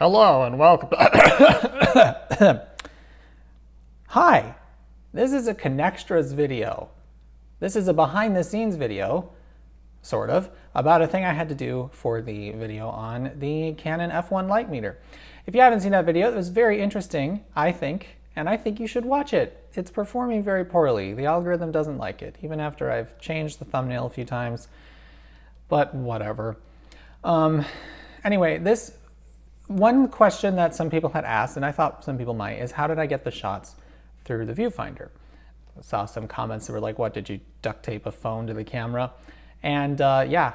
Hello and welcome. Hi, this is a Connextras video. This is a behind the scenes video, sort of, about a thing I had to do for the video on the Canon F1 light meter. If you haven't seen that video, it was very interesting, I think, and I think you should watch it. It's performing very poorly. The algorithm doesn't like it, even after I've changed the thumbnail a few times, but whatever. Anyway, this one question that some people had asked, and I thought some people might, is how did I get the shots through the viewfinder? I saw some comments that were like, what, did you duct tape a phone to the camera? And yeah,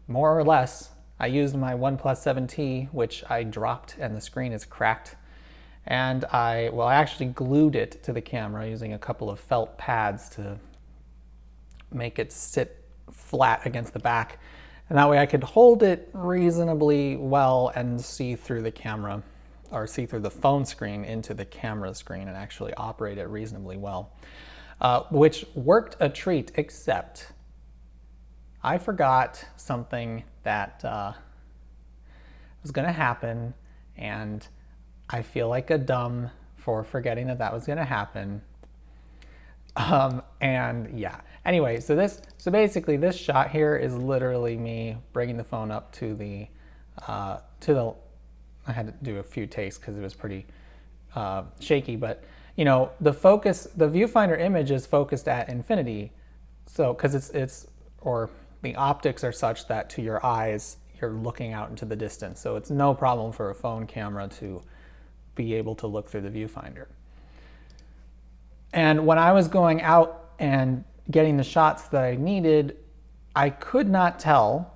more or less, I used my OnePlus 7T, which I dropped and the screen is cracked. And I actually glued it to the camera using a couple of felt pads to make it sit flat against the back. And that way I could hold it reasonably well and see through the camera, or see through the phone screen into the camera screen and actually operate it reasonably well. Which worked a treat, except I forgot something that was gonna happen, and I feel like a dumb for forgetting that that was gonna happen. And yeah, anyway, so basically this shot here is literally me bringing the phone up to the, I had to do a few takes because it was pretty shaky, but you know, the viewfinder image is focused at infinity. So, cause or the optics are such that to your eyes, you're looking out into the distance. So it's no problem for a phone camera to be able to look through the viewfinder. And when I was going out and getting the shots that I needed, I could not tell.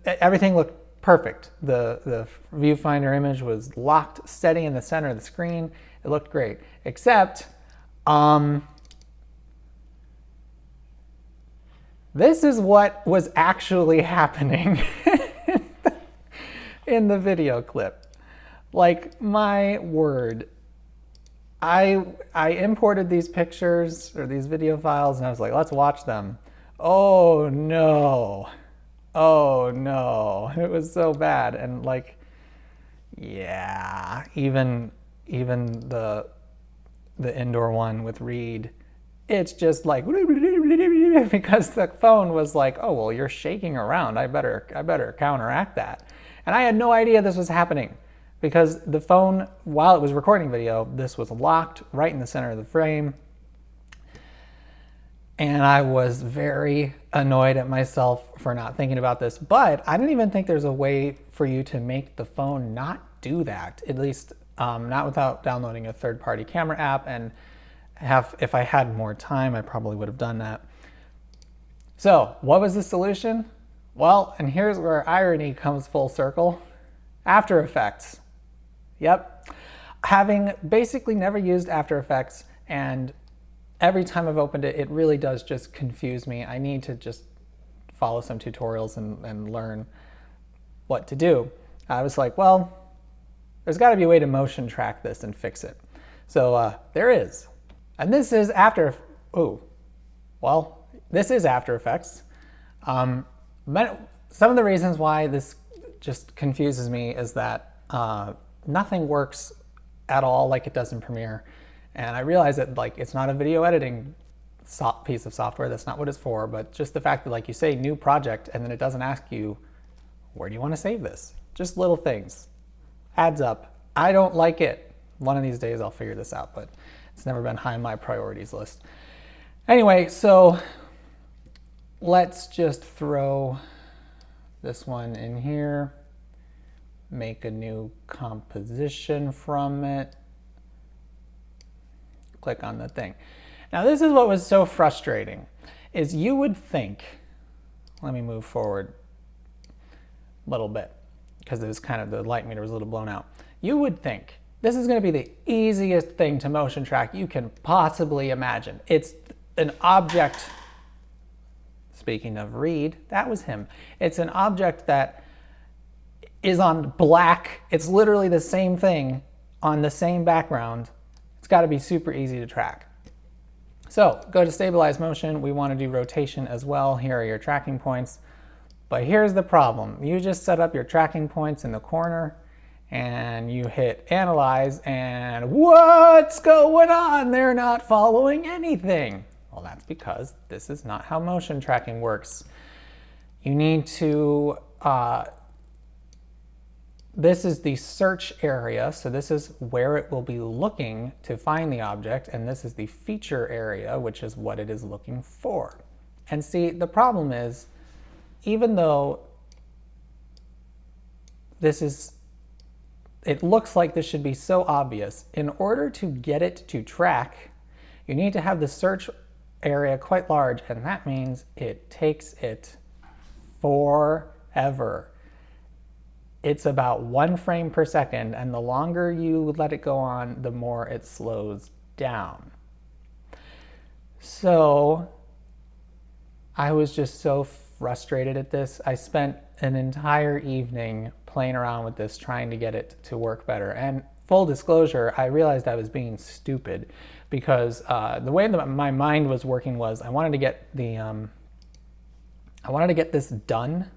Everything looked perfect. The viewfinder image was locked, steady in the center of the screen. It looked great, except this is what was actually happening in the video clip. Like, my word. I imported these pictures or these video files and I was like, let's watch them. Oh no. Oh no. It was so bad. And like, yeah, even the indoor one with Reed, it's just like, because the phone was like, oh, well, you're shaking around. I better counteract that. And I had no idea this was happening, because the phone, while it was recording video, this was locked right in the center of the frame. And I was very annoyed at myself for not thinking about this, but I didn't even think there's a way for you to make the phone not do that, at least not without downloading a third-party camera app. And if I had more time, I probably would have done that. So what was the solution? Well, and here's where irony comes full circle. After Effects. Yep. Having basically never used After Effects, and every time I've opened it, it really does just confuse me. I need to just follow some tutorials and learn what to do. I was like, well, there's got to be a way to motion track this and fix it. So there is. And this is this is After Effects. Some of the reasons why this just confuses me is that nothing works at all like it does in Premiere. And I realize that like it's not a video editing piece of software, that's not what it's for, but just the fact that like you say new project and then it doesn't ask you, where do you want to save this? Just little things. Adds up. I don't like it. One of these days I'll figure this out, but it's never been high on my priorities list. Anyway, so let's just throw this one in here. Make a new composition from it. Click on the thing. Now this is what was so frustrating, is you would think, let me move forward a little bit, because it was kind of, the light meter was a little blown out. You would think this is going to be the easiest thing to motion track you can possibly imagine. It's an object, speaking of Reed, that was him. It's an object that is on black. It's literally the same thing on the same background. It's got to be super easy to track. So go to stabilize motion. We want to do rotation as well. Here are your tracking points. But here's the problem. You just set up your tracking points in the corner and you hit analyze, and what's going on? They're not following anything. Well, that's because this is not how motion tracking works. You need to, this is the search area, so this is where it will be looking to find the object, and this is the feature area, which is what it is looking for. And see, the problem is, even though this is, it looks like this should be so obvious, in order to get it to track, you need to have the search area quite large, and that means it takes it forever. It's about 1 frame per second, and the longer you let it go on, the more it slows down. So I was just so frustrated at this. I spent an entire evening playing around with this, trying to get it to work better. And full disclosure, I realized I was being stupid because the way that my mind was working was I wanted to get this done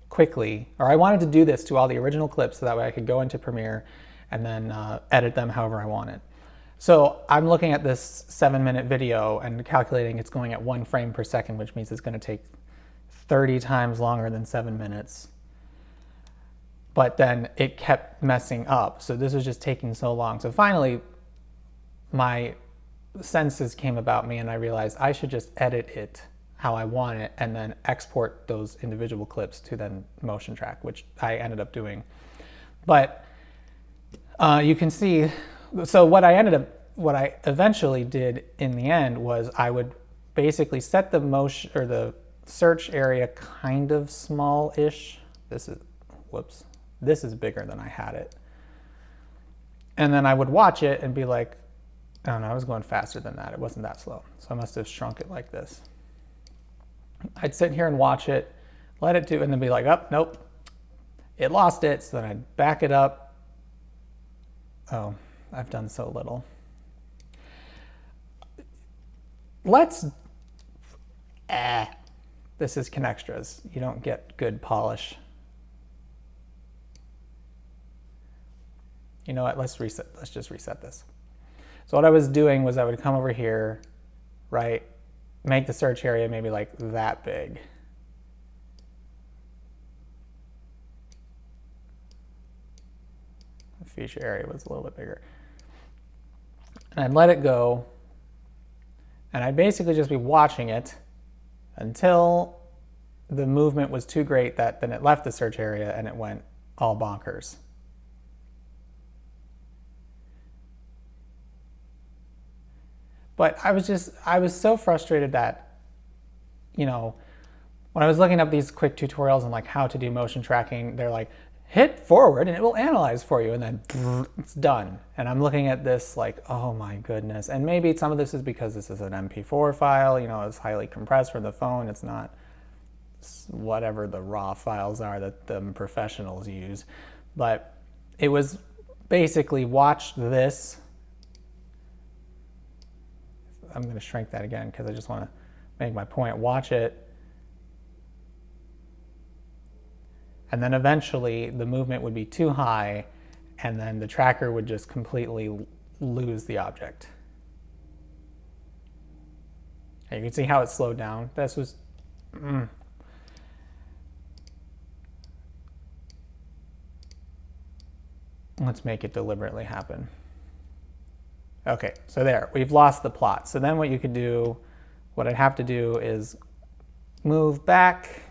quickly, or I wanted to do this to all the original clips so that way I could go into Premiere and then edit them however I wanted. So I'm looking at this 7-minute video and calculating it's going at 1 frame per second, which means it's going to take 30 times longer than 7 minutes. But then it kept messing up. So this was just taking so long. So finally, my senses came about me and I realized I should just edit it how I want it and then export those individual clips to then motion track, which I ended up doing. But you can see, so what I eventually did in the end was I would basically set the motion or the search area kind of small-ish. This is bigger than I had it. And then I would watch it and be like, oh no, I was going faster than that. It wasn't that slow. So I must have shrunk it like this. I'd sit here and watch it, let it do, and then be like, oh, nope, it lost it. So then I'd back it up. Oh, I've done so little. This is Connextras. You don't get good polish. You know what, let's just reset this. So what I was doing was I would come over here, right? Make the search area maybe like that big. The feature area was a little bit bigger. And I'd let it go. And I'd basically just be watching it until the movement was too great that then it left the search area and it went all bonkers. But I was so frustrated that, you know, when I was looking up these quick tutorials on like how to do motion tracking, they're like, hit forward and it will analyze for you, and then it's done. And I'm looking at this like, oh my goodness. And maybe some of this is because this is an MP4 file, you know, it's highly compressed for the phone. It's not whatever the raw files are that the professionals use. But it was basically watch this. I'm going to shrink that again because I just want to make my point. Watch it. And then eventually the movement would be too high and then the tracker would just completely lose the object. And you can see how it slowed down. This was... Let's make it deliberately happen. Okay, so there, we've lost the plot. So then what you could do, what I'd have to do is move back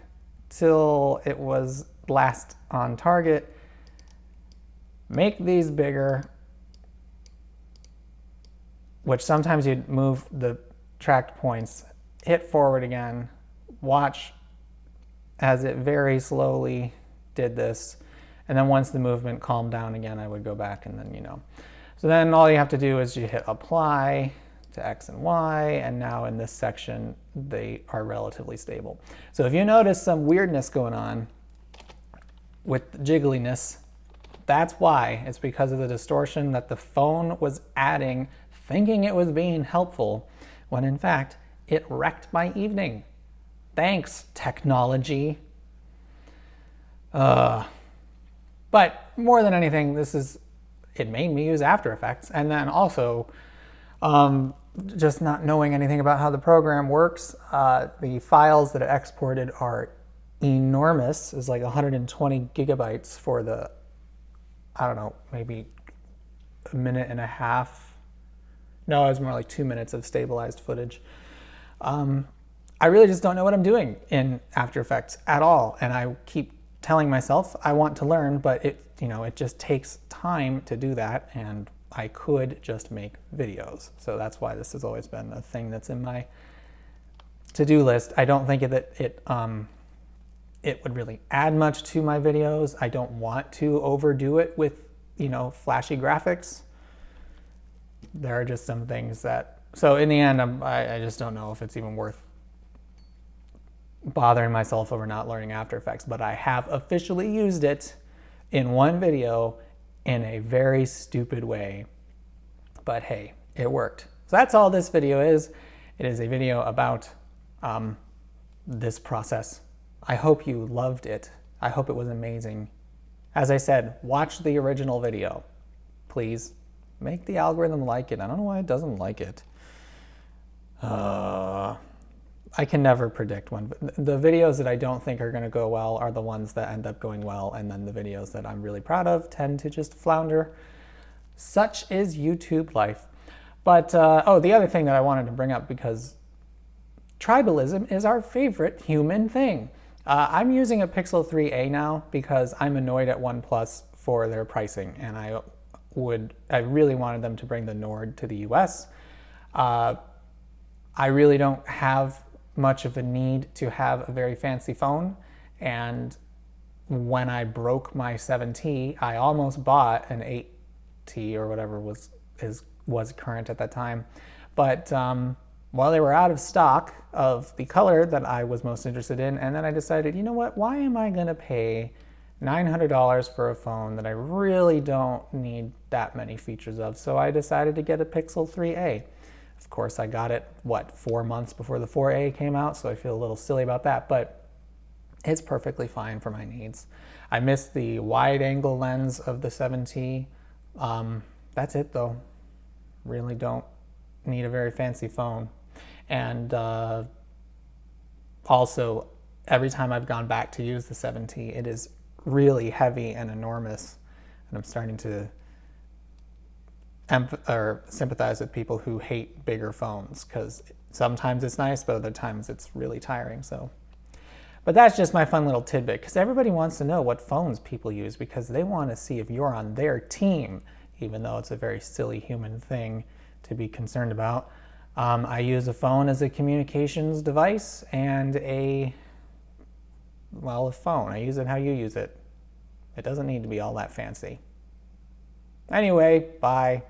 till it was last on target, make these bigger, which sometimes you'd move the tracked points, hit forward again, watch as it very slowly did this, and then once the movement calmed down again, I would go back and then, you know. So then all you have to do is you hit apply to X and Y, and now in this section, they are relatively stable. So if you notice some weirdness going on with jiggliness, that's why. It's because of the distortion that the phone was adding, thinking it was being helpful, when in fact, it wrecked my evening. Thanks, technology. But more than anything, it made me use After Effects. And then also, just not knowing anything about how the program works, the files that it exported are enormous. It's like 120 gigabytes for the, I don't know, maybe a minute and a half. No, it was more like 2 minutes of stabilized footage. I really just don't know what I'm doing in After Effects at all. And I keep telling myself I want to learn, but it just takes time to do that. And I could just make videos. So that's why this has always been a thing that's in my to-do list. I don't think that it would really add much to my videos. I don't want to overdo it with, flashy graphics. There are just some things that, so in the end, I just don't know if it's even worth bothering myself over not learning After Effects, but I have officially used it in one video in a very stupid way. But hey, it worked. So that's all this video is. It is a video about this process. I hope you loved it. I hope it was amazing. As I said, watch the original video. Please make the algorithm like it. I don't know why it doesn't like it. I can never predict when. The videos that I don't think are going to go well are the ones that end up going well, and then the videos that I'm really proud of tend to just flounder. Such is YouTube life. But, the other thing that I wanted to bring up, because tribalism is our favorite human thing. I'm using a Pixel 3a now because I'm annoyed at OnePlus for their pricing, and I really wanted them to bring the Nord to the US. I really don't have much of a need to have a very fancy phone, and when I broke my 7T, I almost bought an 8T or whatever was current at that time. But while they were out of stock of the color that I was most interested in, and then I decided, you know what, why am I gonna pay $900 for a phone that I really don't need that many features of? So I decided to get a Pixel 3a. Of course, I got it, 4 months before the 4a came out, so I feel a little silly about that, but it's perfectly fine for my needs. I miss the wide angle lens of the 7T. That's it though. Really don't need a very fancy phone. And also, every time I've gone back to use the 7T, it is really heavy and enormous, and I'm starting to sympathize with people who hate bigger phones, because sometimes it's nice, but other times it's really tiring. But that's just my fun little tidbit, because everybody wants to know what phones people use, because they want to see if you're on their team, even though it's a very silly human thing to be concerned about. I use a phone as a communications device and a phone. I use it how you use it. It doesn't need to be all that fancy. Anyway, bye.